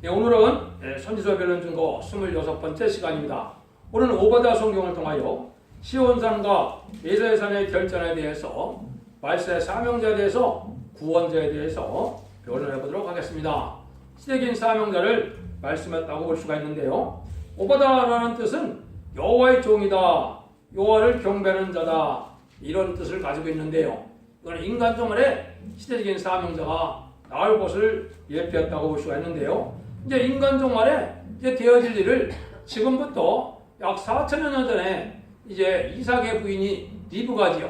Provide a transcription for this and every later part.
네, 오늘은 선지서 변론 증거 26번째 시간입니다. 오늘은 오바댜 성경을 통하여 시온산과 예수의 산의 결전에 대해서 말세 사명자에 대해서 구원자에 대해서 변론해 보도록 하겠습니다. 시대적인 사명자를 말씀했다고 볼 수가 있는데요. 오바댜라는 뜻은 여호와의 종이다, 여호와를 경배하는 자다, 이런 뜻을 가지고 있는데요. 이건 인간종말에 시대적인 사명자가 나올 것을 예표했다고 볼 수가 있는데요. 이제 인간종말에 이제 되어질 일을 지금부터 약 4,000년 전에 이제 이삭의 부인이 리브가지요.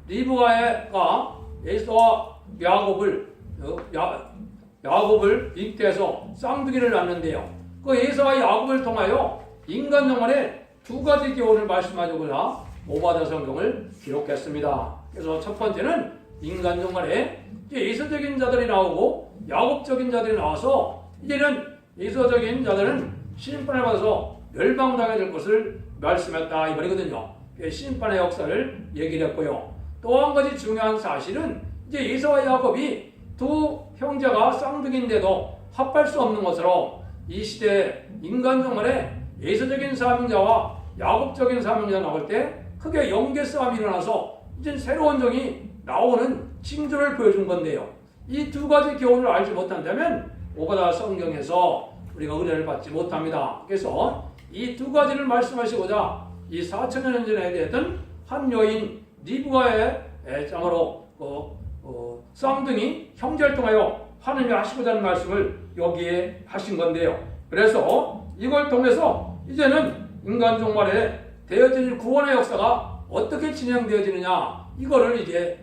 리브가가 에서와 야곱을 잉태해서 쌍둥이를 낳는데요. 그 에서와 야곱을 통하여 인간종말에 두 가지 교훈을 말씀하고자 오바댜 성경을 기록했습니다. 그래서 첫 번째는 인간종말에 예수적인 자들이 나오고 야곱적인 자들이 나와서 이제는 예수적인 자들은 심판을 받아서 멸망당하게 될 것을 말씀했다 이 말이거든요. 심판의 역사를 얘기를 했고요. 또 한 가지 중요한 사실은 이제 에서와 야곱이 두 형제가 쌍둥이인데도 합할 수 없는 것으로 이 시대 인간종말에 예수적인 사명자와 야곱적인 사명자가 나올 때 크게 영계 싸움이 일어나서 이제 새로운 종이 나오는 징조를 보여준 건데요. 이 두 가지 교훈을 알지 못한다면 오바댜 성경에서 우리가 은혜를 받지 못합니다. 그래서 이 두 가지를 말씀하시고자 이 4,000년 전에 되었던 한 여인 리브가의 짱으로 쌍둥이 형제를 통하여 하느님이 하시고자 하는 말씀을 여기에 하신 건데요. 그래서 이걸 통해서 이제는 인간 종말에 되어질 구원의 역사가 어떻게 진행되어지느냐 이거를 이제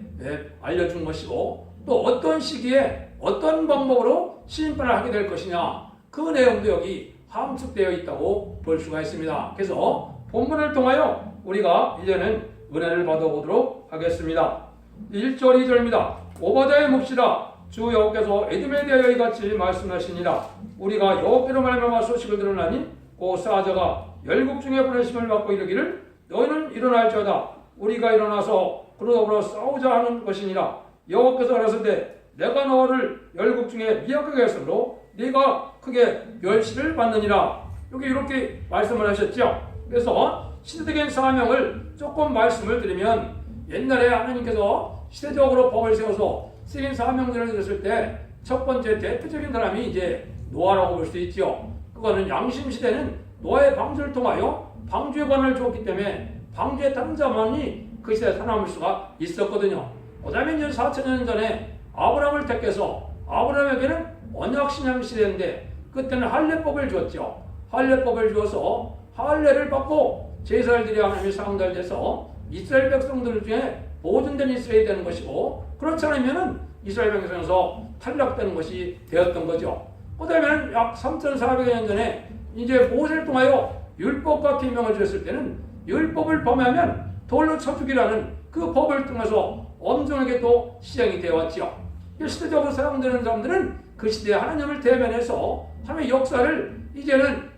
알려준 것이고 또 어떤 시기에 어떤 방법으로 심판을 하게 될 것이냐 그 내용도 여기 함축되어 있다고 볼 수가 있습니다. 그래서 본문을 통하여 우리가 이제는 은혜를 받아보도록 하겠습니다. 1절 2절입니다. 오바댜의 몫이라 주 여호께서 에돔에 대하여 이같이 말씀하시니라. 우리가 여호께로 말미암아 소식을 들으나니 곧 사자가 열국 중에 보내심을 받고 이르기를 너희는 일어날지어다. 우리가 일어나서 그로 더불어 싸우자 하는 것이니라. 여호께서 가라사대 내가 너를 열국 중에 미약하게 했으므로 네가 크게 멸시를 받느니라. 여기 이렇게 말씀을 하셨죠. 그래서 시대적인 사명을 조금 말씀을 드리면 옛날에 하나님께서 시대적으로 법을 세워서 쓰인 사명들을 드렸을 때 첫 번째 대표적인 사람이 이제 노아라고 볼 수 있죠. 그거는 양심 시대는 노아의 방주를 통하여 방주의 관을 주었기 때문에 방주에 타는 자만이 그 시대에 살아남을 수가 있었거든요. 그 다음에 이제 4,000년 전에 아브라함을 택해서 아브라함에게는 언약신앙 시대인데 그때는 할례법을 주었죠. 할례법을 주어서 할례를 받고 제사를 드려 하나님의 상달이 돼서 이스라엘 백성들 중에 보존된 이스라엘이 되는 것이고 그렇지 않으면 이스라엘 백성에서 탈락되는 것이 되었던 거죠. 그 다음에는 약 3,400년 전에 이제 모세를 통하여 율법과 계명을 주었을 때는 율법을 범하면 돌로 쳐 죽이라는 그 법을 통해서 엄중하게 또 시행이 되어 왔죠. 시대적으로 사용되는 사람들은 그 시대에 하나님을 대면해서 하나님의 역사를 이제는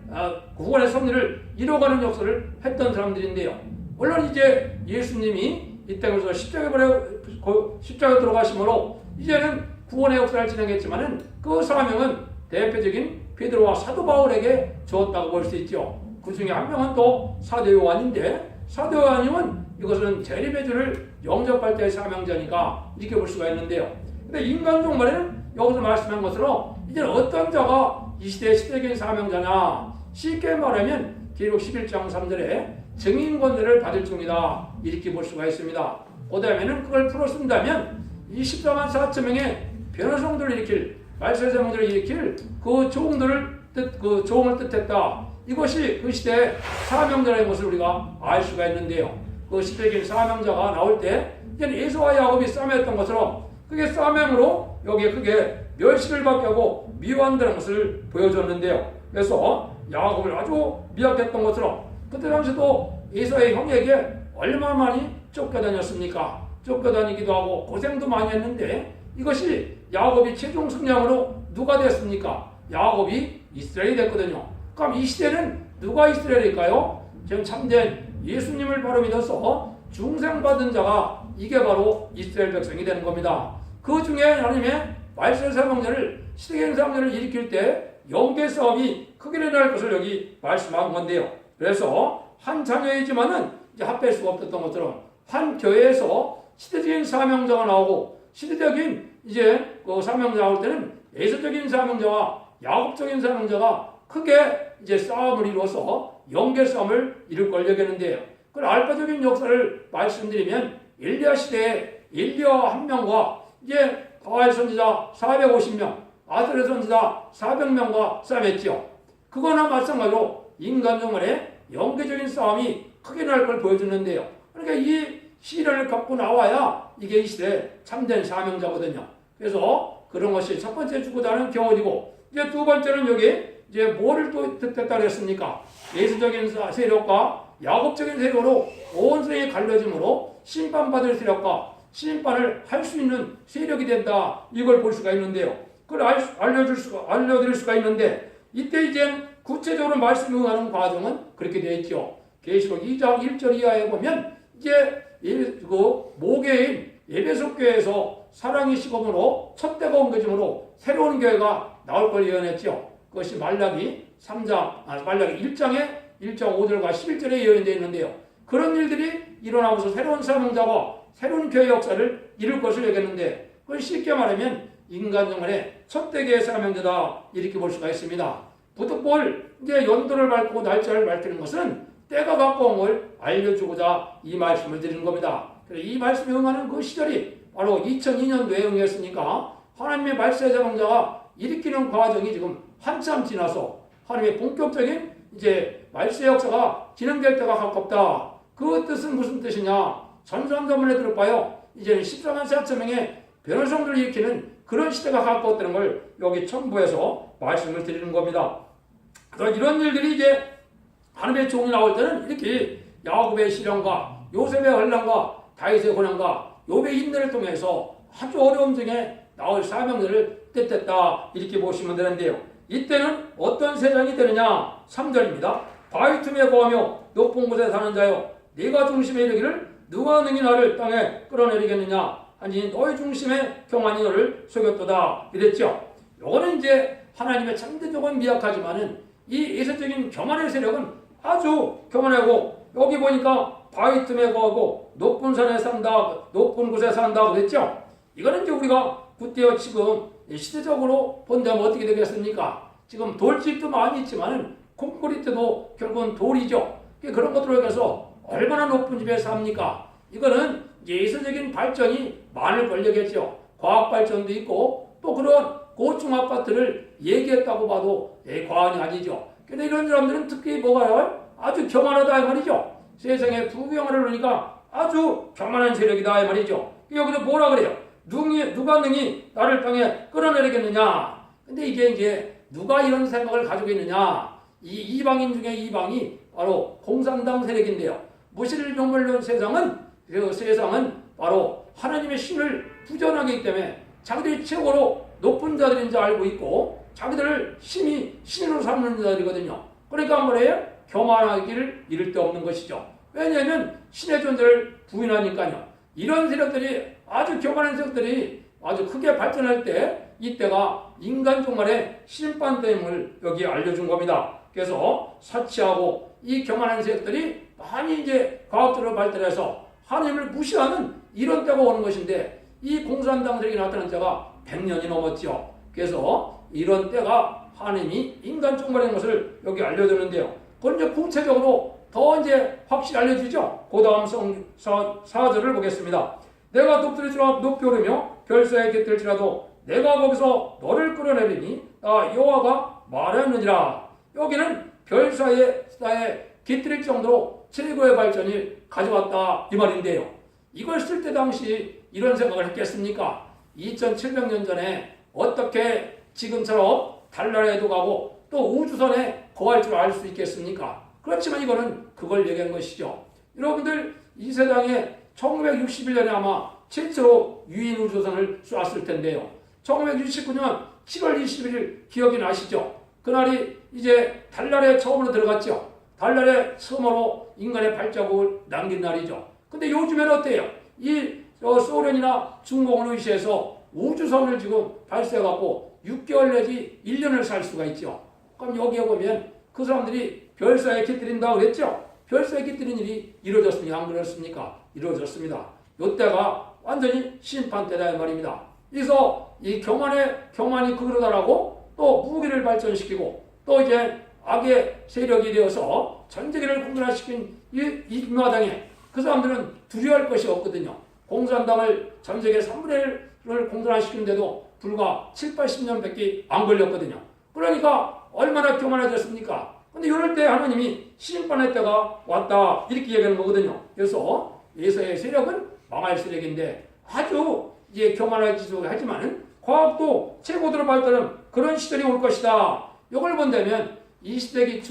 구원의 섭리를 이뤄가는 역사를 했던 사람들인데요. 물론 이제 예수님이 이 땅에서 십자가에 들어가심으로 이제는 구원의 역사를 진행했지만은 그 사명은 대표적인 베드로와 사도 바울에게 주었다고 볼 수 있죠. 그 중에 한 명은 또 사도 요한인데 사도 요한님은 이것은 재림의 주를 영접할 때의 사명자니까 이렇게 볼 수가 있는데요. 근데 인간 종말에는 여기서 말씀한 것으로 이제 어떤 자가 이 시대의 시대적인 사명자냐 쉽게 말하면 기록 11장 3절에 증인권자를 받을 중이다 이렇게 볼 수가 있습니다. 그 다음에는 그걸 풀어쓴다면 24만 4천 명의 변호성들을 일으킬 말세자들을 일으킬 그 종을 뜻했다. 이것이 그 시대의 사명자라는 것을 우리가 알 수가 있는데요. 그 시대적인 사명자가 나올 때 이제는 에서와 야곱이 싸움했던 것처럼 그게 싸움으로 여기에 크게 멸시를 받게 하고 미워한다는 것을 보여줬는데요. 그래서 야곱을 아주 미약했던 것처럼 그때 당시도 에서의 형에게 얼마나 많이 쫓겨다녔습니까? 쫓겨다니기도 하고 고생도 많이 했는데 이것이 야곱이 최종 승리함으로 누가 됐습니까? 야곱이 이스라엘이 됐거든요. 그럼 이 시대는 누가 이스라엘일까요? 지금 참된 예수님을 바로 믿어서 중생받은 자가 이게 바로 이스라엘 백성이 되는 겁니다. 그 중에 하나님의 말세 사명자를 시대적인 사명자를 일으킬 때 영계 싸움이 크게 일어날 것을 여기 말씀한 건데요. 그래서 한 자녀이지만은 이제 합할 수가 없었던 것처럼 한 교회에서 시대적인 사명자가 나오고 시대적인 이제 그 사명자 나올 때는 예수적인 사명자와 야곱적인 사명자가 크게 이제 싸움을 이루어서 영계 싸움을 이룰 걸 여겼는데요. 그 알파적인 역사를 말씀드리면 엘리야 시대에 엘리야 한 명과 이제 바알 선지자 450명, 아스레 선지자 400명과 싸움했죠. 그거나 마찬가지로 인간 영혼의 영계적인 싸움이 크게 날 걸 보여주는데요. 그러니까 이 시련을 겪고 나와야 이게 이 시대의 참된 사명자거든요. 그래서 그런 것이 첫 번째 주고자 하는 교훈이고, 이제 두 번째는 여기 이제 뭐를 또 뜻했다 그랬습니까? 예수적인 세력과 야곱적인 세력으로 온 세상이 갈려짐으로 심판받을 세력과 심판을 할 수 있는 세력이 된다. 이걸 볼 수가 있는데요. 그걸 알려드릴 수가 있는데, 이때 이제 구체적으로 말씀을 응하는 과정은 그렇게 되어 있죠. 계시록 2장 1절 이하에 보면 이제 그 모교인 에베소 교회에서 사랑의 시범으로 첫 때가 옮겨짐으로 새로운 교회가 나올 걸 예언했죠. 그것이 말라기 1장에 1.5절과 11절에 예언되어 있는데요. 그런 일들이 일어나면서 새로운 사명자와 새로운 교회 역사를 이룰 것을 얘기했는데, 그걸 쉽게 말하면 인간 영혼의 첫 대계의 사명자다, 이렇게 볼 수가 있습니다. 부득볼 이제 연도를 밝고 날짜를 밝히는 것은 때가 가까운 걸 알려주고자 이 말씀을 드리는 겁니다. 그래서 이 말씀에 응하는 그 시절이 바로 2002년도에 응했으니까 하나님의 말세 사명자가 일으키는 과정이 지금 한참 지나서 하나님의 본격적인 이제 말세 역사가 진행될 때가 가깝다. 그 뜻은 무슨 뜻이냐? 전산전문에 들어봐요. 이제는 14만 4천 명의 변호성들을 일으키는 그런 시대가 가까웠다는 걸 여기 첨부해서 말씀을 드리는 겁니다. 그래서 이런 일들이 이제 하나님의 종이 나올 때는 이렇게 야곱의 시련과 요셉의 혼란과 다윗의 고난과 욥의 인내를 통해서 아주 어려움 중에 나올 사명들을 뜻했다, 이렇게 보시면 되는데요. 이때는 어떤 세상이 되느냐? 3절입니다. 바위 틈에 거하며 높은 곳에 사는 자여, 네가 중심에 이르기를 누가 능히 나를 땅에 끌어내리겠느냐 하니 너희 중심에 경환이 너를 속였도다, 이랬죠. 요거는 이제 하나님의 참대적은 미약하지만은 이 예술적인 교만의 세력은 아주 교만하고, 여기 보니까 바위 틈에 거하고 높은 산에 산다, 높은 곳에 산다 그랬죠. 이거는 이제 우리가 굿대어 지금 시대적으로 본다면 어떻게 되겠습니까? 지금 돌집도 많이 있지만은 콘크리트도 결국은 돌이죠. 그런 것들로 해서 얼마나 높은 집에 삽니까? 이거는 예술적인 발전이 많을 걸려겠죠. 과학 발전도 있고 또 그런 고층 아파트를 얘기했다고 봐도 과언이 아니죠. 근데 이런 사람들은 특히 뭐가요? 아주 교만하다 이 말이죠. 세상에 부귀영화를 누리니까 아주 교만한 세력이다 이 말이죠. 여기서 뭐라 그래요? 누가 능히 나를 땅에 끌어내리겠느냐? 근데 이제 누가 이런 생각을 가지고 있느냐? 이 이방인 중에 이방이 바로 공산당 세력인데요. 무시를 용물론 세상은 바로 하나님의 신을 부정하기 때문에 자기들이 최고로 높은 자들인 줄 알고 있고 자기들을 신으로 삼는 자들이거든요. 그러니까 뭐래요? 교만하기를 이를 데 없는 것이죠. 왜냐하면 신의 존재를 부인하니까요. 이런 세력들이, 아주 교만한 세력들이 아주 크게 발전할 때, 이때가 인간 종말의 심판됨을 여기 알려준 겁니다. 그래서 사치하고 이 교만한 세력들이 많이 이제 과학적으로 발달해서 하나님을 무시하는 이런 때가 오는 것인데, 이 공산당들에게 나타난 때가 100년이 넘었죠. 그래서 이런 때가 하나님이 인간 종말인 것을 여기 알려주는데요. 그건 이제 구체적으로 더 이제 확실히 알려주죠. 그 다음 4절을 보겠습니다. 내가 높이 오르며 별사에 깃들지라도 내가 거기서 너를 끌어내리니 나 여호와가 말하느니라. 여기는 별사에 깃들일 정도로 최고의 발전이 가져왔다 이 말인데요. 이걸 쓸 때 당시 이런 생각을 했겠습니까? 2700년 전에 어떻게 지금처럼 달나라에도 가고 또 우주선에 거할 줄 알 수 있겠습니까? 그렇지만 이거는 그걸 얘기한 것이죠. 여러분들 이 세상에 1961년에 아마 최초로 유인 우주선을 쏘았을 텐데요. 1969년 7월 21일 기억이 나시죠? 그날이 이제 달나라에 처음으로 들어갔죠. 달나라에 처음으로 인간의 발자국을 남긴 날이죠. 근데 요즘에는 어때요? 이 소련이나 중공을 의시해서 우주선을 지금 발사해갖고 6개월 내지 1년을 살 수가 있죠. 그럼 여기에 보면 그 사람들이 별사에 깃들인다고 그랬죠. 별사에 깃들인 일이 이루어졌습니까? 안 그렇습니까? 이루어졌습니다. 이때가 완전히 심판때다 이 말입니다. 그래서 이 교만이 그러다라고 또 무기를 발전시키고 또 이제 악의 세력이 되어서 전쟁기를 공존화시킨 이 공화당에 그 사람들은 두려워할 것이 없거든요. 공산당을 전 세계 3분의 1을 공존화시키는데도 불과 7, 80년밖에 안 걸렸거든요. 그러니까 얼마나 교만해졌습니까? 근데 이럴 때 하나님이 심판의 때가 왔다 이렇게 얘기하는 거거든요. 그래서 예수의 세력은 망할 세력인데 아주 이제 교만해지기도 하지만은 과학도 최고도로 발달한 그런 시절이 올 것이다. 이걸 본다면 20세기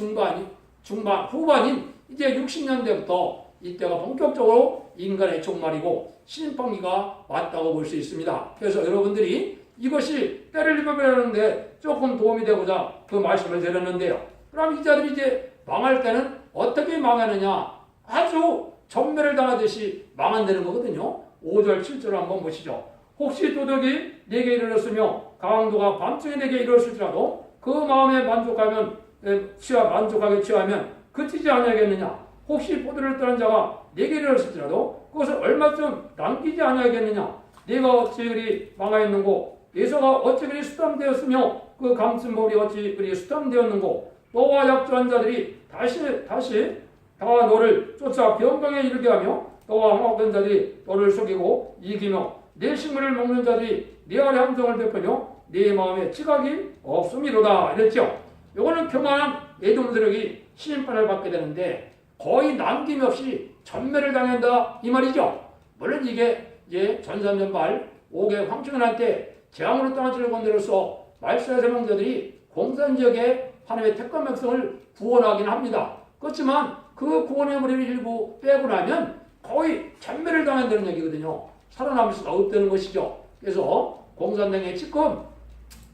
후반인 이제 60년대부터 이때가 본격적으로 인간의 종말이고 심판기가 왔다고 볼 수 있습니다. 그래서 여러분들이 이것이 때를 입어보려는데 조금 도움이 되고자 그 말씀을 드렸는데요. 그럼 이 자들이 이제 망할 때는 어떻게 망하느냐? 아주 전멸을 당하듯이 망한다는 거거든요. 5절, 7절을 한번 보시죠. 혹시 도덕이 내게 이르렀으며 강도가 밤중에 내게 이르렀을지라도 그 마음에 만족하게 취하면 그치지 아니하겠느냐? 혹시 포도를 떠난 자가 내게 이르렀을지라도 그것을 얼마쯤 남기지 아니하겠느냐? 내가 어찌 그리 망하였는고 예서가 어찌 그리 수담되었으며 그 감춘볼이 어찌 그리 수담되었는고 너와 약조한 자들이 다시 다 너를 쫓아 병강에 이르게 하며 너와 항복된 자들이 너를 속이고 이기며 내 식물을 먹는 자들이 네 아래 함정을 베푸며 네 마음에 지각이 없음이로다 이랬죠. 요거는 교만한 에돔 세력이 심판을 받게 되는데 거의 남김없이 전멸을 당한다 이 말이죠. 물론 이게 이제 전산전발 5개 황충현한테 재앙으로 떠나지를 건드려서 말세의 세명자들이 공산지역에 하나님의 택한 백성을 구원하긴 합니다. 그렇지만 그 구원의 무리를 일부 빼고 나면 거의 전멸을 당한다는 얘기거든요. 살아남을 수가 없다는 것이죠. 그래서 공산당의 지금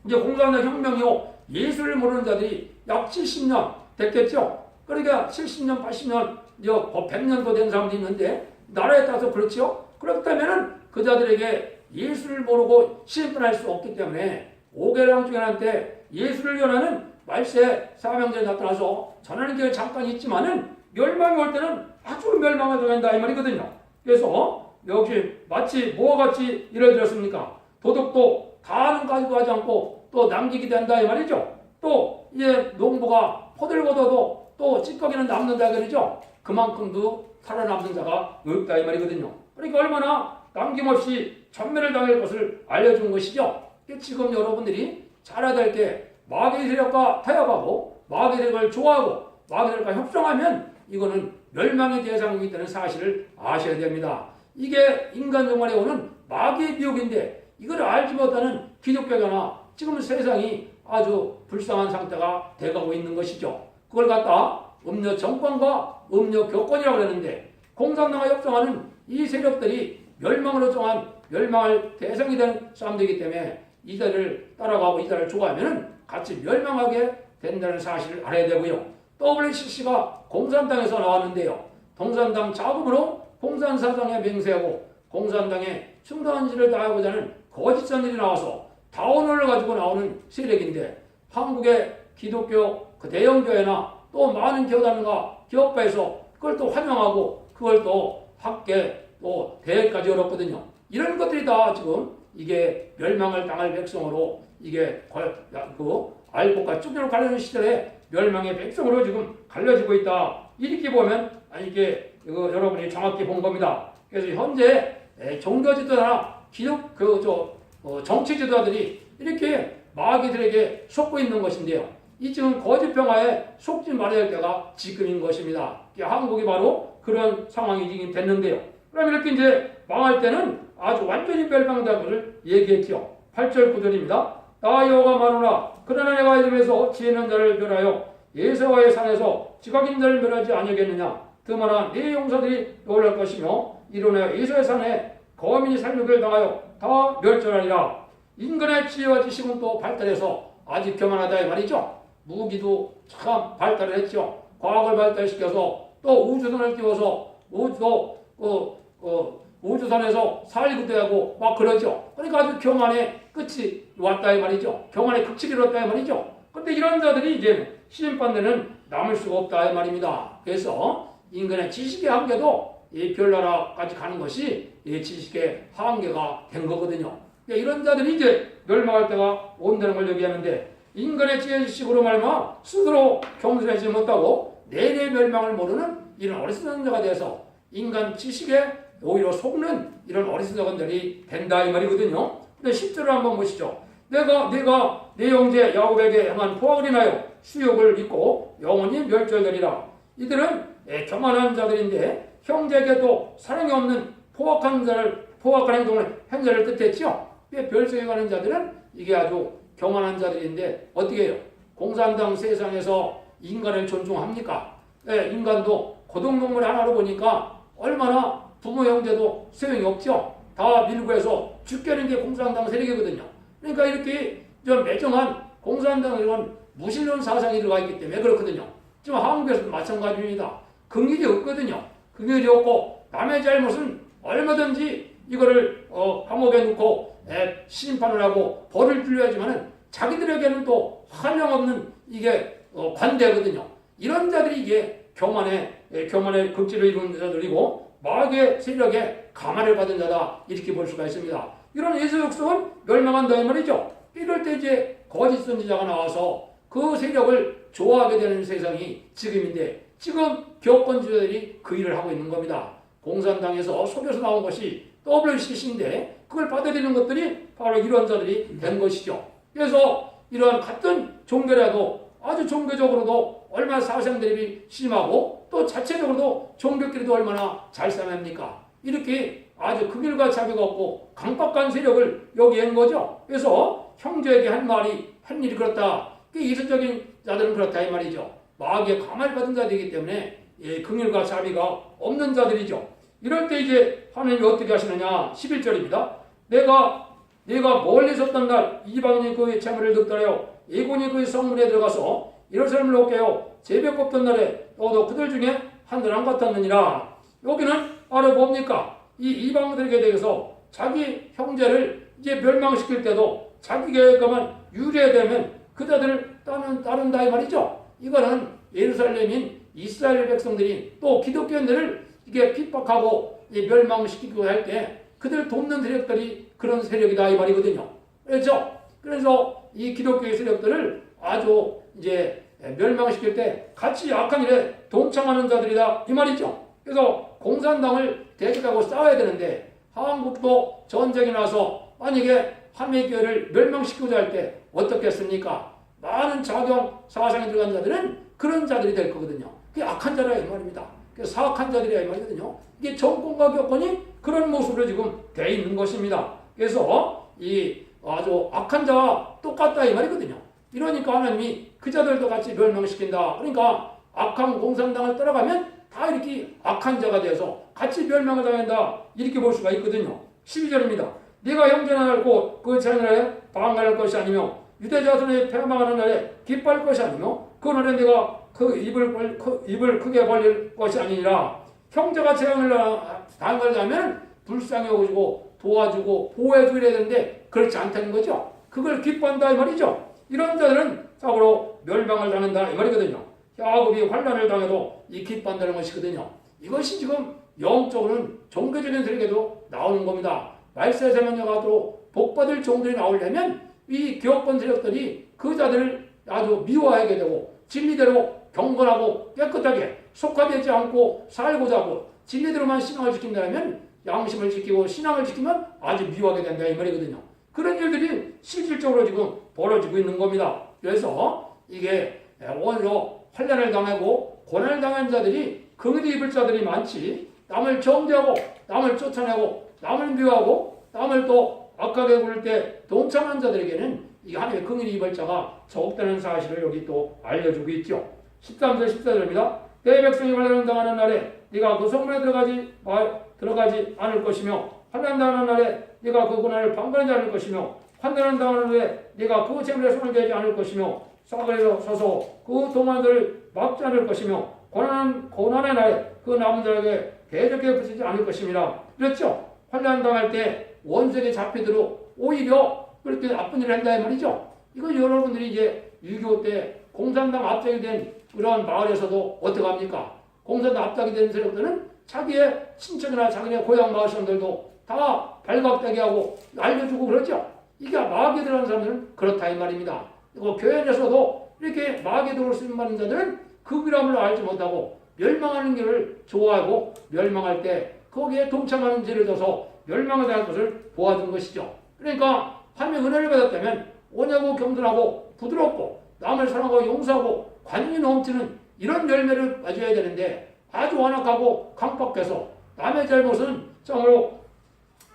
이제 공산당 혁명이요 예수를 모르는 자들이 약 70년 됐겠죠. 그러니까 70년, 80년, 100년도 된 사람도 있는데 나라에 따라서 그렇죠. 그렇다면은 그 자들에게 예수를 모르고 심판할 수 없기 때문에 5개랑 중에한테 예수를 전하는 말세 사명자에 나타나서 전하는 게 잠깐 있지만은 멸망이 올 때는 아주 멸망을 당한다 이 말이거든요. 그래서 역시 마치 뭐와 같이 이루어졌습니까? 도덕도 다는 가지고 하지 않고 또 남기게 된다 이 말이죠. 또 이제 농부가 포도를 거둬도 또 찌꺼기는 남는다 그러죠. 그만큼도 살아남는 자가 없다 이 말이거든요. 그러니까 얼마나 남김없이 전멸을 당할 것을 알려준 것이죠. 지금 여러분들이 잘해야 될 게 마귀의 세력과 타협하고 마귀의 세력을 좋아하고 마귀의 세력과 협정하면 이거는 멸망의 대상이기 때문에 사실을 아셔야 됩니다. 이게 인간 영혼에 오는 마귀의 미혹인데 이걸 알지 못하는 기독교나 지금 세상이 아주 불쌍한 상태가 돼가고 있는 것이죠. 그걸 갖다 음료 정권과 음료 교권이라고 그러는데 공산당과 협정하는 이 세력들이 멸망으로 정한 멸망할 대상이 된 사람들이기 때문에 이들을 따라가고 이들을 좋아하면 같이 멸망하게 된다는 사실을 알아야 되고요. WCC가 공산당에서 나왔는데요. 공산당 자금으로 공산사상에 맹세하고 공산당의 충성한지를 다하고자 하는 거짓선들이 나와서 다원을 가지고 나오는 세력인데 한국의 기독교 그 대형교회나 또 많은 교단과 기업가에서 그걸 또 환영하고 그걸 또 학계 또 대회까지 열었거든요. 이런 것들이 다 지금 이게 멸망을 당할 백성으로 이게 알곡과 쭈기로 갈리는 시절에 멸망의 백성으로 지금 갈려지고 있다. 이렇게 보면 이게 여러분이 정확히 본 겁니다. 그래서 현재 종교 지도자나 정치 지도자들이 이렇게 마귀들에게 속고 있는 것인데요. 이 지금 거짓 평화에 속지 말아야 할 때가 지금인 것입니다. 한국이 바로 그런 상황이 됐는데요. 그럼 이렇게 이제 망할 때는 아주 완전히 멸망된 것을 얘기했죠. 8절 9절입니다. 나 여호와 마노라 그러나 내가 이름에서 지혜 있는 자를 멸하여 예수와의 산에서 지각인 자를 멸하지 아니하겠느냐. 그만한 네 용사들이 놀랄 것이며 이로내 예수의 산에 거민이 살육을 당하여 다 멸절하리라. 인간의 지혜와 지식은 또 발달해서 아직 교만하다 이 말이죠. 무기도 참 발달을 했죠. 과학을 발달시켜서 또 우주선을 띄워서 우주선에서 살구도 하고 막 그러죠. 그러니까 아주 교만에 끝이 왔다 이 말이죠. 경환의 극치를 이뤘다 이 말이죠. 근데 이런 자들이 이제 시험받는 데는 남을 수가 없다 이 말입니다. 그래서 인간의 지식의 한계도 이 별나라까지 가는 것이 이 지식의 한계가 된 거거든요. 이런 자들이 이제 멸망할 때가 온다는 걸 얘기하는데, 인간의 지식으로 말미암아 스스로 겸손하지 못하고 내래 멸망을 모르는 이런 어리석은 자가 돼서 인간 지식에 오히려 속는 이런 어리석은 자들이 된다 이 말이거든요. 근데 10절을 한번 보시죠. 내가 내 형제 야곱에게 행한 포악을 인하여 수욕을 입고 영원히 멸절되리라. 이들은 교만한 자들인데 형제에게도 사랑이 없는 포악한 행자를 뜻했죠. 별석에 가는 자들은 이게 아주 교만한 자들인데 어떻게 해요? 공산당 세상에서 인간을 존중합니까? 인간도 고등동물 하나로 보니까 얼마나 부모 형제도 소용이 없죠. 다 밀고 해서 죽게는 게 공산당 세력이거든요. 그러니까 이렇게 좀 매정한 공산당 이런 무신론 사상이 들어가 있기 때문에 그렇거든요. 지금 한국에서도 마찬가지입니다. 긍휼이 없거든요. 긍휼이 없고 남의 잘못은 얼마든지 이거를 감옥에 넣고 심판을 하고 벌을 줄여야지만은 자기들에게는 또 한량없는 이게 관대거든요. 이런 자들이 이게 교만의 극지를 이룬 자들이고 마귀의 세력에 감화를 받은 자다 이렇게 볼 수가 있습니다. 이런 예수 육성은 멸망한다 이 말이죠. 이럴 때 이제 거짓 선지자가 나와서 그 세력을 좋아하게 되는 세상이 지금인데, 지금 교권주의자들이 그 일을 하고 있는 겁니다. 공산당에서 속여서 나온 것이 WCC인데 그걸 받아들이는 것들이 바로 이런 자들이 된 것이죠. 그래서 이러한 같은 종교라도 아주 종교적으로도 얼마나 사상 대립이 심하고 또 자체적으로도 종교끼리도 얼마나 잘 싸웁니까? 이렇게 아주 극일과 자비가 없고 강박한 세력을 여기에 한 거죠. 그래서 형제에게 한 일이 그렇다. 이성적인 자들은 그렇다 이 말이죠. 마귀에 감화를 받은 자들이기 때문에 긍휼과 자비가 없는 자들이죠. 이럴 때 이제 하나님이 어떻게 하시느냐. 11절입니다. 내가 멀리 섰던 날 이방인이 그의 재물을 득달하여 예군이 그의 성문에 들어가서 예루살렘을 놓게요 제비 뽑던 날에 너도 그들 중에 한 사람 같았느니라. 여기는 바로 뭡니까? 이 이방들에게 대해서 자기 형제를 이제 멸망시킬 때도 자기 계획만 유리되면 그 자들을 따른다 이 말이죠. 이거는 예루살렘인 이스라엘 백성들이 또 기독교인들을 이게 핍박하고 멸망시키고 할 때 그들 돕는 세력들이 그런 세력이다 이 말이거든요. 그렇죠? 그래서 이 기독교의 세력들을 아주 이제 멸망시킬 때 같이 악한 일에 동참하는 자들이다 이 말이죠. 그래서 공산당을 대적하고 싸워야 되는데 한국도 전쟁이 나서 만약에 한미교회를 멸망시키고자 할 때 어떻겠습니까? 많은 작용 사상에 들어간 자들은 그런 자들이 될 거거든요. 그게 악한 자라 이 말입니다. 그래서 사악한 자들이야 이 말이거든요. 이게 정권과 교권이 그런 모습으로 지금 돼 있는 것입니다. 그래서 이 아주 악한 자와 똑같다 이 말이거든요. 이러니까 하나님이 그 자들도 같이 멸망시킨다. 그러니까 악한 공산당을 따라가면 다 이렇게 악한 자가 되어서 같이 멸망을 당한다. 이렇게 볼 수가 있거든요. 12절입니다. 네가 형제나 알고 그 자녀에 방황할 것이 아니며 유대 자손의 패망하는 날에 기뻐할 것이 아니며 그 날에 네가 그 입을 크게 벌릴 것이 아니니라. 형제가 재앙을 당하면 불쌍히 여기고 도와주고 보호해주게 되는데 그렇지 않다는 거죠. 그걸 기뻐한다 이 말이죠. 이런 자들은 참으로 멸망을 당한다 이 말이거든요. 야곱이 환난을 당해도 이 기뻐한다는 것이거든요. 이것이 지금 영적으로는 종교적인 세력에도 나오는 겁니다. 말세세면여가도 복받을 종들이 나오려면 이 기업권 세력들이 그 자들을 아주 미워하게 되고 진리대로 경건하고 깨끗하게 속화되지 않고 살고자 하고 진리대로만 신앙을 지킨다면 양심을 지키고 신앙을 지키면 아주 미워하게 된다 이 말이거든요. 그런 일들이 실질적으로 지금 벌어지고 있는 겁니다. 그래서 이게 오히려 환난을 당하고 고난을 당한 자들이 긍휼히 입을 자들이 많지, 남을 정죄하고 남을 쫓아내고 남을 미워하고 남을 또 악하게 굴 때 동참한 자들에게는 이 하나님의 긍휼히 입을 자가 적다는 사실을 여기 또 알려주고 있죠. 13절 14절입니다. 내 백성이 환난을 당하는 날에 네가 그 성문에 들어가지 않을 것이며 환난 당하는 날에 네가 그 고난을 방관하지 않을 것이며 환난을 당하는 후에 네가 그 재물에 손을 대지 않을 것이며 싸그리로 서서 그 동안들을 막지 않을 것이며 고난의 날에 그 남은 자에게 대적해 부시지 않을 것입니다. 그렇죠? 환난 당할 때 원색에 잡히도록 오히려 그렇게 나쁜 일을 한다 이 말이죠. 이거 여러분들이 이제 6.25 때 공산당 압작이 된 그런 마을에서도 어떻게 합니까? 공산당 압작이 된 세력들은 자기의 친척이나 자기네 고향 마을 사람들도 다 발각되게 하고 알려주고 그러죠. 이게 마귀에 들어간 사람들은 그렇다 이 말입니다. 그리고 교회에서도 이렇게 마귀에 들어올 수 있는 자들은 그 위람을 알지 못하고 멸망하는 길을 좋아하고 멸망할 때 거기에 동참하는 죄를 져서 멸망에 대한 것을 보아준 것이죠. 그러니까 하나님의 은혜를 받았다면 온유하고 겸손하고 부드럽고 남을 사랑하고 용서하고 관용이 넘치는 이런 열매를 가져야 되는데 아주 완악하고 강박해서 남의 잘못은 정말로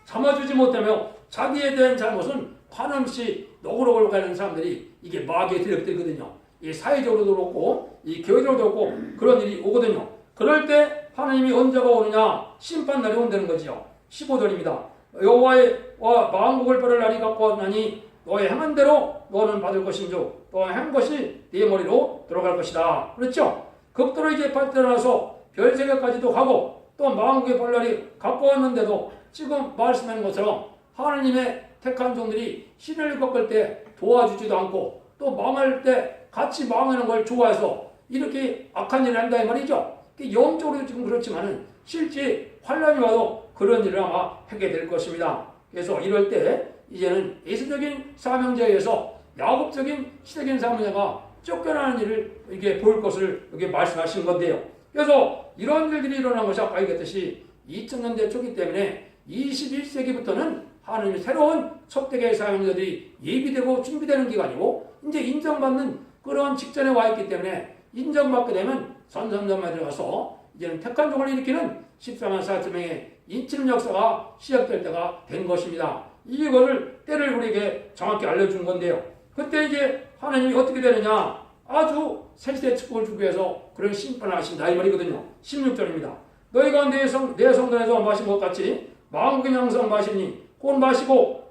참아주지 못하며 자기에 대한 잘못은 한없이 너그러워 가는 사람들이 이게 마귀의 세력들이거든요. 이 사회적으로도 그렇고 이 교회적으로도 그렇고 그런 일이 오거든요. 그럴 때 하나님이 언제가 오느냐? 심판날이 온다는 거지요. 15절입니다. 여호와의 만국을 벌할 날이 가까웠나니 너의 행한 대로 너는 받을 것인즉 너 한 것이 네 머리로 들어갈 것이다. 그렇죠? 극도로 이제 발전해서 별세계까지도 가고 또 만국의 벌 날이 가까웠는데도 지금 말씀하는 것처럼 하나님의 택한 종들이 신을 겪을 때 도와주지도 않고 또 망할 때 같이 망하는 걸 좋아해서 이렇게 악한 일을 한다 이 말이죠. 영적으로 지금 그렇지만은 실제 환란이 와도 그런 일을 아마 하게 될 것입니다. 그래서 이럴 때 이제는 예수적인 사명자에 의해서 야곱적인 시적인 사명자가 쫓겨나는 일을 이게 볼 것을 여기 말씀하신 건데요. 그래서 이런 일들이 일어난 것이 아까 얘기했듯이 2000년대 초기 때문에 21세기부터는 하나님의 새로운 척대계의 사명자들이 예비되고 준비되는 기간이고 이제 인정받는 그런 직전에 와 있기 때문에 인정받게 되면 선선전만 들어가서 이제는 택한 종을 일으키는 14만 4천 명의 인치는 역사가 시작될 때가 된 것입니다. 이거를 때를 우리에게 정확히 알려준 건데요. 그때 이제 하나님이 어떻게 되느냐? 아주 세시대 축복을 주기 위해서 그런 심판을 하신다 이 말이거든요. 16절입니다. 너희가 내 성전에서 마신 것 같이 만국의 양성 마시니 곧 마시고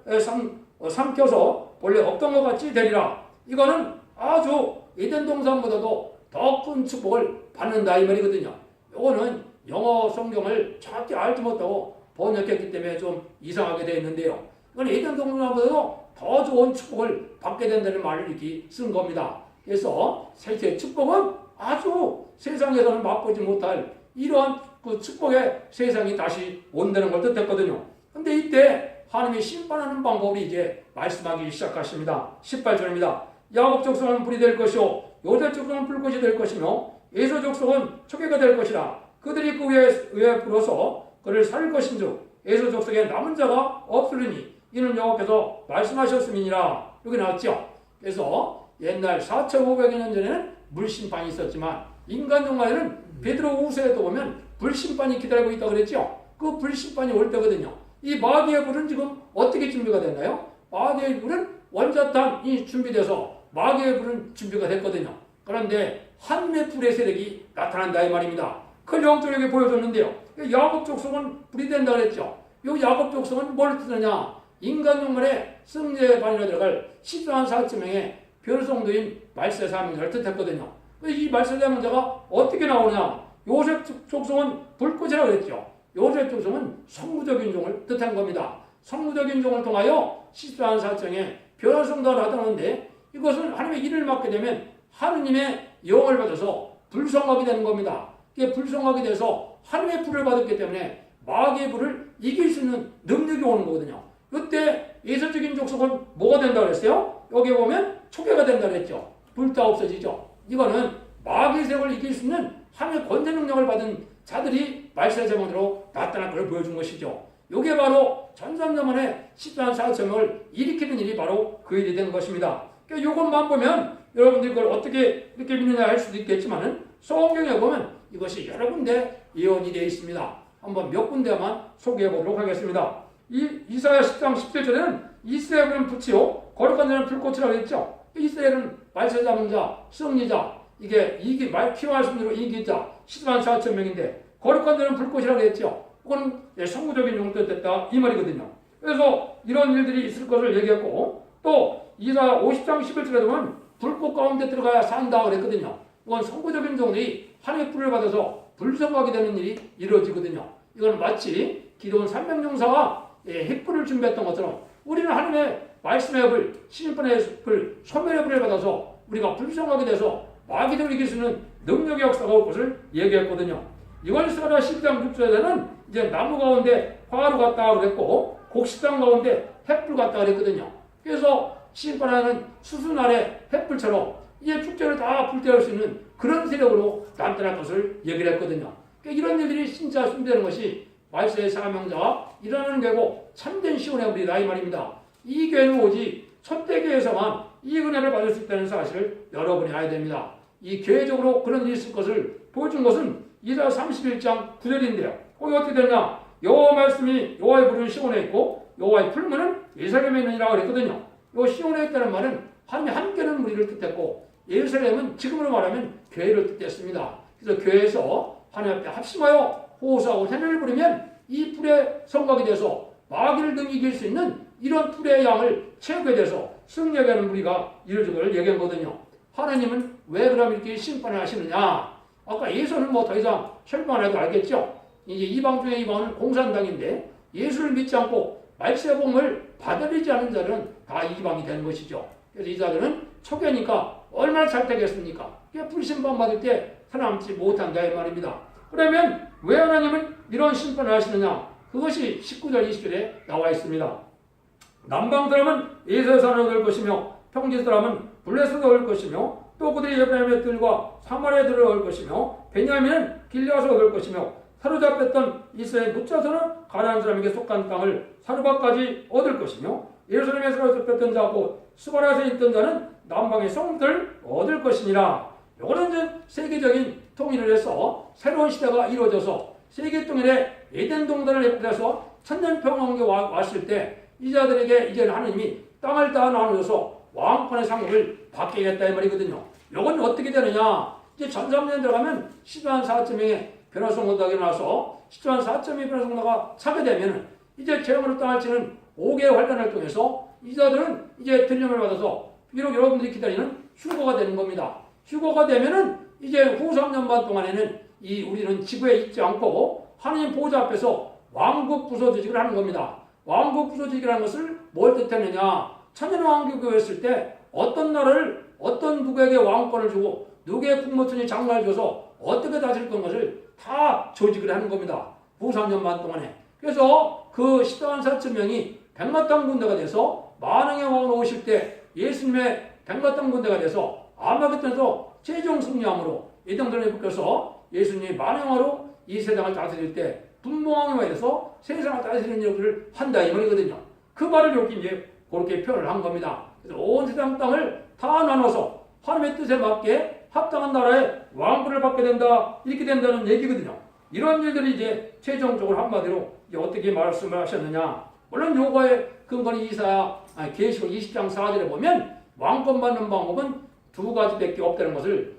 삼켜서 본래 없던 것 같이 되리라. 이거는 아주 에덴 동산보다도 더 큰 축복을 받는다 이 말이거든요. 이거는 영어 성경을 정확히 알지 못하고 번역했기 때문에 좀 이상하게 되어 있는데요. 이건 에덴 동산보다도 더 좋은 축복을 받게 된다는 말을 이렇게 쓴 겁니다. 그래서 세계의 축복은 아주 세상에서는 맛보지 못할 이러한 그 축복의 세상이 다시 온다는 걸 뜻했거든요. 근데 이때 하나님이 심판하는 방법을 이제 말씀하기 시작하십니다. 18절입니다. 야곱 족속은 불이 될 것이요 요셉 족속은 불꽃이 될 것이며 에서 족속은 초계가 될 것이라. 그들이 그 위에 불어서 그를 살 것인즉 에서 족속에 남은 자가 없으리니 이는 여호와께서 말씀하셨음이니라. 여기 나왔죠. 그래서 옛날 4,500여 년 전에는 물심판이 있었지만 인간 종말에는 베드로 후서에도 보면 불심판이 기다리고 있다고 그랬죠. 그 불심판이 올 때거든요. 이 마귀의 불은 지금 어떻게 준비가 됐나요? 마귀의 불은 원자탄이 준비돼서 마귀의 불은 준비가 됐거든요. 그런데 하나님의 불의 세력이 나타난다 이 말입니다. 그걸 영적으로 보여줬는데요. 야곱 족속은 불이 된다 그랬죠. 이 야곱 족속은 뭘 뜻하냐? 인간 종말에 승리의 반이라 들어갈 14만 4천 명의 별성도인 말세 사명자를 뜻했거든요. 이 말세 사명자가 어떻게 나오냐? 요셉 족속은 불꽃이라고 그랬죠. 요셉 족속은 성부적인 종을 뜻한 겁니다. 성부적인 종을 통하여 14만 4천의 별성도가 나타나는데 이것은 하나님의 일을 맡게 되면 하느님의 영을 받아서 불성하게 되는 겁니다. 이게 불성하게 돼서 하나님의 불을 받았기 때문에 마귀의 불을 이길 수 있는 능력이 오는 거거든요. 이때 예설적인 족속은 뭐가 된다고 그랬어요? 여기 보면 초계가 된다고 그랬죠. 불다 없어지죠. 이거는 마귀의 세력을 이길 수 있는 하나님의 권세 능력을 받은 자들이 말세 제목으로 나타난 걸 보여준 것이죠. 이게 바로 전삼년만에 14만 4천을 일으키는 일이 바로 그 일이 된 것입니다. 그러니까 이것만 보면 여러분들이 그걸 어떻게 이렇게 믿느냐 할 수도 있겠지만은 성경에 보면 이것이 여러 군데 예언이 되어 있습니다. 한번 몇 군데만 소개해 보도록 하겠습니다. 이사야 10장 17절에는 이스라엘은 불치요 거룩한 자는 불꽃이라고 했죠. 이스라엘은 말세자문자, 승리자, 이게 피할 말씀대로 이기자 14만 4천 명인데 거룩한 자는 불꽃이라고 했죠. 그건 성구적인 용도 됐다 이 말이거든요. 그래서 이런 일들이 있을 것을 얘기했고 또 이사야 50장 11절에 보면 불꽃 가운데 들어가야 산다 그랬거든요. 이건 성구적인 종들이 하나님의 불을 받아서 불성하게 되는 일이 이루어지거든요. 이건 마치 기도원 300용사가 횃불을 준비했던 것처럼 우리는 하나님의 말씀의 불, 심판의 불, 소멸의 불을 받아서 우리가 불성하게 돼서 마귀들을 이길 수 있는 능력의 역사가 올 것을 얘기했거든요. 이걸 스가랴 12장 6절에는 이제 나무 가운데 화로 같다 그랬고 곡식당 가운데 횃불 같다 그랬거든요. 그래서 심판하는 수순아래 횃불처럼 이제 축제를 다 불태울 수 있는 그런 세력으로 나타날 것을 얘기를 했거든요. 그러니까 이런 일들이 진짜 숨되는 것이 말세의 사명자가 일어나는 교회고 참된 시온의 우리다 이 말입니다. 이 교회는 오직 첫대 교회에서만 이 은혜를 받을 수 있다는 사실을 여러분이 알아야 됩니다. 이 교회적으로 그런 일이 있을 것을 보여준 것은 이사 31장 9절인데요. 거기 어떻게 되냐? 여호와 말씀이 여호와의 불은 시온에 있고 여호와의 풀무는 예루살렘에 있느니라 그랬거든요. 요 시온에 있다는 말은 하나님이 함께하는 무리를 뜻했고 예루살렘은 지금으로 말하면 교회를 뜻했습니다. 그래서 교회에서 하나님 앞에 합심하여 호소하고 찬양을 부르면 이 불의 성곽이 돼서 마귀를 등이 이길 수 있는 이런 불의 양을 채우게 돼서 승리하게 하는 무리가 이루어진 걸 얘기하거든요. 하나님은 왜 그럼 이렇게 심판을 하시느냐? 아까 예수는 뭐 더 이상 설명 안 해도 알겠죠? 이제 이방 중에 이방은 공산당인데 예수를 믿지 않고 말세의 복음을 받아들이지 않는 자들은 다 이방이 되는 것이죠. 그래서 이 자들은 초기니까 얼마나 잘 되겠습니까? 불심판 받을 때 살아남지 못한다 이 말입니다. 그러면 왜 하나님은 이런 심판을 하시느냐? 그것이 19절 20절에 나와 있습니다. 남방 사람은 에서산을 얻을 것이며 평지 사람은 블레스가 얻을 것이며 또 그들이 에브라임의 들과 사마리아의 들을 얻을 것이며 베냐민은 길르앗을 얻을 것이며 사로잡혔던 이스라엘 묻자서는 가나안 사람에게 속한 땅을 사르바까지 얻을 것이며 예루살렘에 사로잡혔던 자고 스바라에 있던 자는 남방의 성들을 얻을 것이니라. 이거는 이제 세계적인 통일을 해서 새로운 시대가 이루어져서 세계 통일의 에덴 동산을 예쁘게해서 천년평화가 왔을 때 이 자들에게 이제는 하나님이 땅을 다 나누어서 왕권의 상급을 받게 했다 이 말이거든요. 이건 어떻게 되느냐? 이제 전3년 들어가면 10만 4천명의 변화성도가 일어나서 10만 4천명의 변화성도가 차게 되면 이제 재앙으로 땅을 치는 5개의 환란을 통해서 이 자들은 이제 들림을 받아서 비록 여러분들이 기다리는 휴거가 되는 겁니다. 휴거가 되면은 이제 후 3년 반 동안에는 우리는 지구에 있지 않고 하나님 보좌 앞에서 왕국 부서지기를 하는 겁니다. 왕국 부서지기라는 것을 뭘 뜻했느냐? 천년왕국이었을 때 어떤 나라를 어떤 누구에게 왕권을 주고 누구의 국무총리 장관을 줘서 어떻게 다스릴 것을 다 조직을 하는 겁니다. 후 3년 반 동안에. 그래서 그 14만 4천 명이 백마땅 군대가 돼서 만왕의 왕으로 오실 때 예수님의 백마땅 군대가 돼서 아마겟돈에서 최종 승리함으로 예정전에 붙여서 예수님이 만왕으로 이 세상을 다스릴 때 분봉왕이 돼서 세상을 다스리는 역할을 한다 이 말이거든요. 그 말을 여기 이제 그렇게 표현을 한 겁니다. 그래서 온 세상 땅을 다 나눠서 하나님의 뜻에 맞게 합당한 나라에 왕권을 받게 된다 이렇게 된다는 얘기거든요. 이런 일들이 이제 최종적으로 한마디로 이제 어떻게 말씀을 하셨느냐? 물론 요거의 근거는 계시록 20장 4절에 보면 왕권 받는 방법은 두 가지밖에 없다는 것을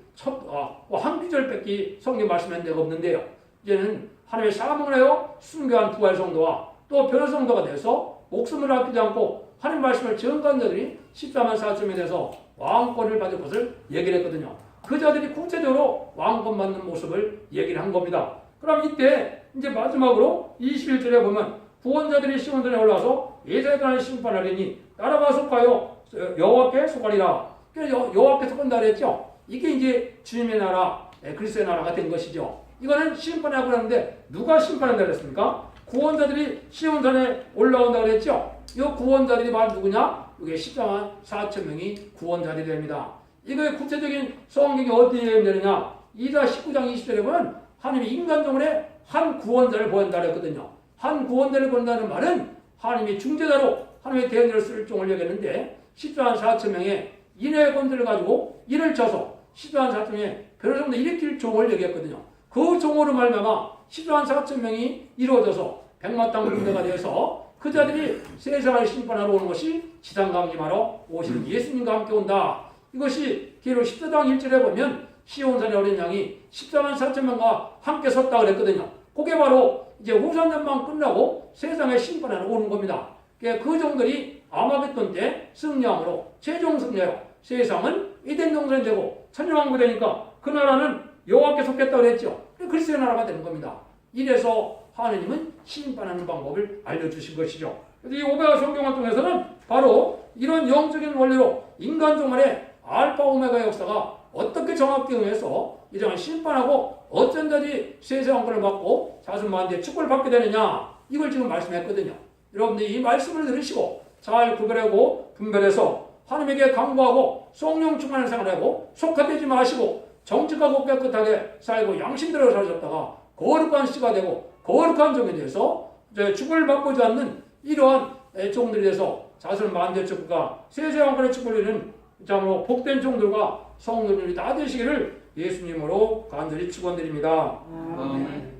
한 구절밖에 성경 말씀한 데가 없는데요. 이제는 하나님의 사명을 하여 순교한 부활 성도와 또 변화 성도가 돼서 목숨을 아끼지 않고 하나님 말씀을 증거한 자들이 14만 4천에 대해서 왕권을 받을 것을 얘기를 했거든요. 그 자들이 구체적으로 왕권 받는 모습을 얘기를 한 겁니다. 그럼 이때 이제 마지막으로 21절에 보면 구원자들이 시온산에 올라와서 예세단을 심판하리니 나라가 속하여 여호와께 속하리라. 그래서 여호와께 속한다 그랬죠. 이게 이제 주님의 나라, 그리스도의 나라가 된 것이죠. 이거는 심판하고 하는데 누가 심판한다 그랬습니까? 구원자들이 시온산에 올라온다 그랬죠. 이 구원자들이 바로 누구냐? 이게 14만 4천 명이 구원자들이 됩니다. 이거의 구체적인 성경이 어디에 되느냐? 이사 19장 20절에 보면 하나님이 인간적으로 한 구원자를 보낸다 그랬거든요. 한 구원자를 보낸다는 말은 하나님이 중재자로 하나님의 대언자를 쓸 종을 얘기했는데 14만 4천 명의 인의 권세를 가지고 일을 쳐서 14만 4천 명의 변호사를 일으킬 종을 얘기했거든요. 그 종으로 말미암아 14만 4천 명이 이루어져서 백마땅 군대가 되어서 그 자들이 세상을 심판하러 오는 것이 지상강림하러 오시는 예수님과 함께 온다. 이것이 계시록 14장 1절에 보면 시온산의 어린 양이 14만 4천 명과 함께 섰다 그랬거든요. 그게 바로 이제 후산전만 끝나고 세상의 심판하러 오는 겁니다. 그 종들이 아마겟돈 때 승리함으로 최종 승리하여 세상은 에덴 동산이 되고 천년왕국이 되니까 그 나라는 여호와께 속했다고 그랬죠. 그리스도의 나라가 되는 겁니다. 이래서 하나님은 심판하는 방법을 알려주신 것이죠. 그래서 이 오베아 성경을 통해서는 바로 이런 영적인 원리로 인간 종말의 알파 오메가 역사가 어떻게 정확히 응해서 이러한 심판하고 어쩐다지 세세왕권을 받고 자손만대의 축복을 받게 되느냐, 이걸 지금 말씀했거든요. 여러분들 이 말씀을 들으시고 잘 구별하고 분별해서 하나님에게 강구하고 성령 충만한 생활하고 속화되지 마시고 정직하고 깨끗하게 살고 양심대로 사셨다가 거룩한 씨가 되고 거룩한 종이 돼서 축복을 받고자 않는 이러한 종들이 돼서 자손 만대 축복과 세세왕권의 축복을 이루는 참으로 복된 종들과 성도들이 다 되시기를 예수님으로 간절히 축원드립니다. 아멘.